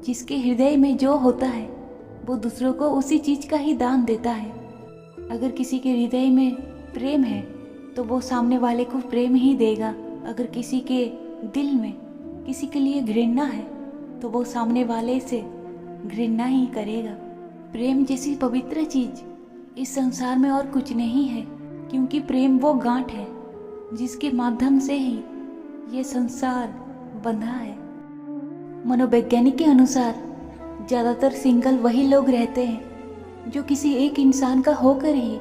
जिसके हृदय में जो होता है वो दूसरों को उसी चीज़ का ही दान देता है। अगर किसी के हृदय में प्रेम है तो वो सामने वाले को प्रेम ही देगा। अगर किसी के दिल में किसी के लिए घृणा है तो वो सामने वाले से घृणा ही करेगा। प्रेम जैसी पवित्र चीज़ इस संसार में और कुछ नहीं है, क्योंकि प्रेम वो गांठ है जिसके माध्यम से ही ये संसार बंधा है। मनोवैज्ञानिक के अनुसार ज़्यादातर सिंगल वही लोग रहते हैं जो किसी एक इंसान का होकर ही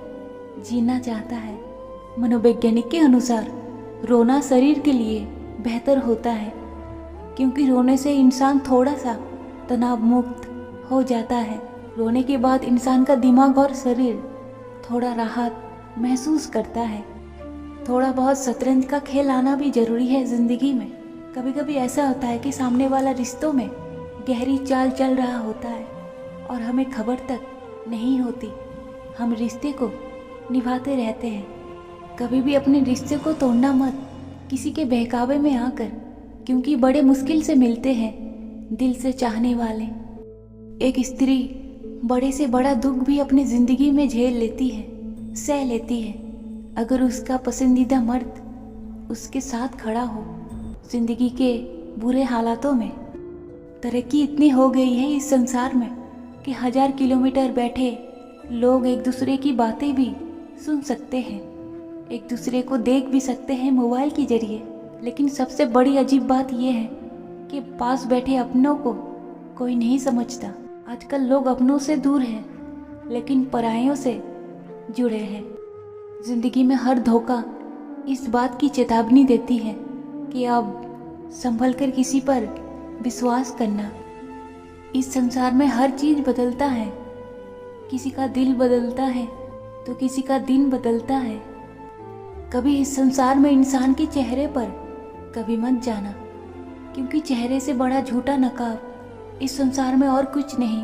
जीना चाहता है। मनोवैज्ञानिक के अनुसार रोना शरीर के लिए बेहतर होता है, क्योंकि रोने से इंसान थोड़ा सा तनाव मुक्त हो जाता है। रोने के बाद इंसान का दिमाग और शरीर थोड़ा राहत महसूस करता है। थोड़ा बहुत शतरंज का खेल आना भी ज़रूरी है ज़िंदगी में। कभी कभी ऐसा होता है कि सामने वाला रिश्तों में गहरी चाल चल रहा होता है और हमें खबर तक नहीं होती। हम रिश्ते को निभाते रहते हैं। कभी भी अपने रिश्ते को तोड़ना मत किसी के बहकावे में आकर, क्योंकि बड़े मुश्किल से मिलते हैं दिल से चाहने वाले। एक स्त्री बड़े से बड़ा दुख भी अपनी ज़िंदगी में झेल लेती है, सह लेती है, अगर उसका पसंदीदा मर्द उसके साथ खड़ा हो। ज़िंदगी के बुरे हालातों में तरक्की इतनी हो गई है इस संसार में कि 1000 किलोमीटर बैठे लोग एक दूसरे की बातें भी सुन सकते हैं, एक दूसरे को देख भी सकते हैं मोबाइल के जरिए। लेकिन सबसे बड़ी अजीब बात यह है कि पास बैठे अपनों को कोई नहीं समझता। आजकल लोग अपनों से दूर हैं लेकिन परायों से जुड़े हैं। ज़िंदगी में हर धोखा इस बात की चेतावनी देती है कि अब संभल कर किसी पर विश्वास करना। इस संसार में हर चीज़ बदलता है, किसी का दिल बदलता है तो किसी का दिन बदलता है। कभी इस संसार में इंसान के चेहरे पर कभी मत जाना, क्योंकि चेहरे से बड़ा झूठा नकाब इस संसार में और कुछ नहीं।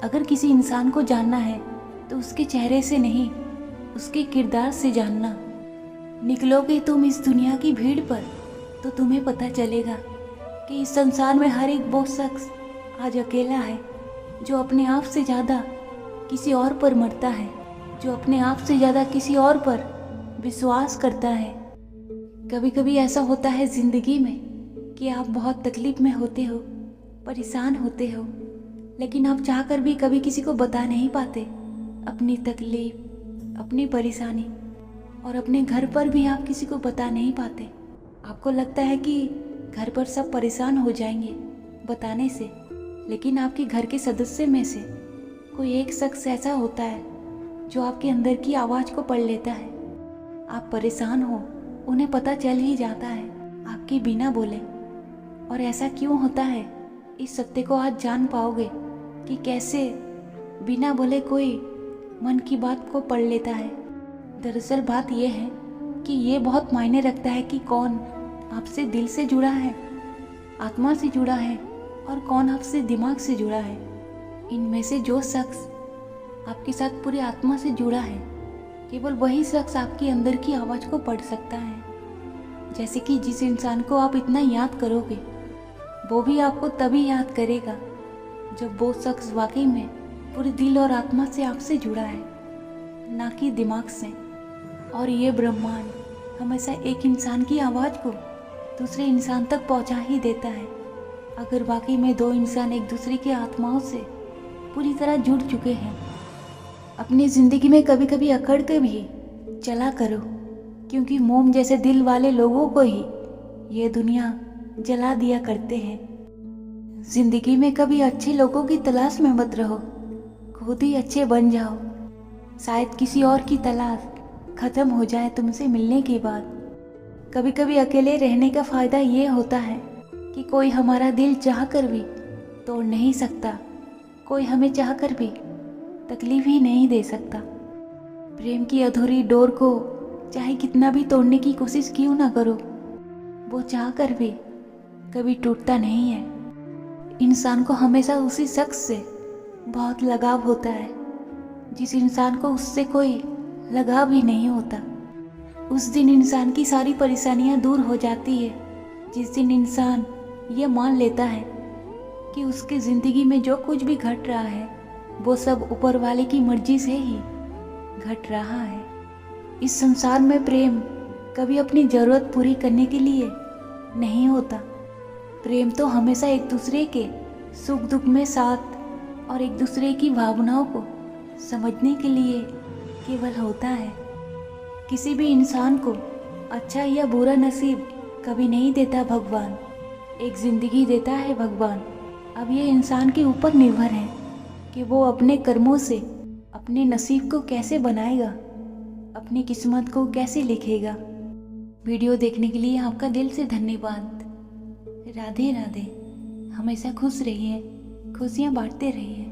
अगर किसी इंसान को जानना है तो उसके चेहरे से नहीं, उसके किरदार से जानना। निकलोगे तुम इस दुनिया की भीड़ पर तो तुम्हें पता चलेगा कि इस संसार में हर एक वो शख्स आज अकेला है जो अपने आप से ज़्यादा किसी और पर मरता है, जो अपने आप से ज़्यादा किसी और पर विश्वास करता है। कभी कभी ऐसा होता है ज़िंदगी में कि आप बहुत तकलीफ़ में होते हो, परेशान होते हो, लेकिन आप चाहकर भी कभी किसी को बता नहीं पाते अपनी तकलीफ़, अपनी परेशानी, और अपने घर पर भी आप किसी को बता नहीं पाते। आपको लगता है कि घर पर सब परेशान हो जाएंगे बताने से, लेकिन आपके घर के सदस्य में से कोई एक शख्स ऐसा होता है जो आपके अंदर की आवाज़ को पढ़ लेता है। आप परेशान हो, उन्हें पता चल ही जाता है आपके बिना बोले। और ऐसा क्यों होता है, इस सत्य को आज जान पाओगे कि कैसे बिना बोले कोई मन की बात को पढ़ लेता है। दरअसल बात यह है कि ये बहुत मायने रखता है कि कौन आपसे दिल से जुड़ा है, आत्मा से जुड़ा है, और कौन आपसे दिमाग से जुड़ा है। इनमें से जो शख्स आपके साथ पूरी आत्मा से जुड़ा है, केवल वही शख्स आपके अंदर की आवाज़ को पढ़ सकता है। जैसे कि जिस इंसान को आप इतना याद करोगे वो भी आपको तभी याद करेगा जब वो शख्स वाकई में पूरे दिल और आत्मा से आपसे जुड़ा है, ना कि दिमाग से। और ये ब्रह्मांड हमेशा एक इंसान की आवाज़ को दूसरे इंसान तक पहुंचा ही देता है। अगर वाकई में दो इंसान एक दूसरे की आत्माओं से पूरी तरह जुड़ चुके हैं। अपनी ज़िंदगी में कभी कभी अकड़ के भी चला करो, क्योंकि मोम जैसे दिल वाले लोगों को ही ये दुनिया जला दिया करते हैं। ज़िंदगी में कभी अच्छे लोगों की तलाश में मत रहो, खुद ही अच्छे बन जाओ। शायद किसी और की तलाश ख़त्म हो जाए तुमसे मिलने के बाद। कभी कभी अकेले रहने का फ़ायदा ये होता है कि कोई हमारा दिल चाह कर भी तोड़ नहीं सकता, कोई हमें चाह कर भी तकलीफ़ ही नहीं दे सकता। प्रेम की अधूरी डोर को चाहे कितना भी तोड़ने की कोशिश क्यों ना करो, वो चाह कर भी कभी टूटता नहीं है। इंसान को हमेशा उसी शख्स से बहुत लगाव होता है जिस इंसान को उससे कोई लगाव ही नहीं होता। उस दिन इंसान की सारी परेशानियां दूर हो जाती है जिस दिन इंसान ये मान लेता है कि उसके ज़िंदगी में जो कुछ भी घट रहा है वो सब ऊपर वाले की मर्जी से ही घट रहा है। इस संसार में प्रेम कभी अपनी ज़रूरत पूरी करने के लिए नहीं होता। प्रेम तो हमेशा एक दूसरे के सुख दुख में साथ और एक दूसरे की भावनाओं को समझने के लिए केवल होता है। किसी भी इंसान को अच्छा या बुरा नसीब कभी नहीं देता भगवान, एक ज़िंदगी देता है भगवान। अब ये इंसान के ऊपर निर्भर है कि वो अपने कर्मों से अपने नसीब को कैसे बनाएगा, अपनी किस्मत को कैसे लिखेगा। वीडियो देखने के लिए आपका दिल से धन्यवाद। राधे राधे। हमेशा खुश रहिए, खुशियाँ बांटते रहिए।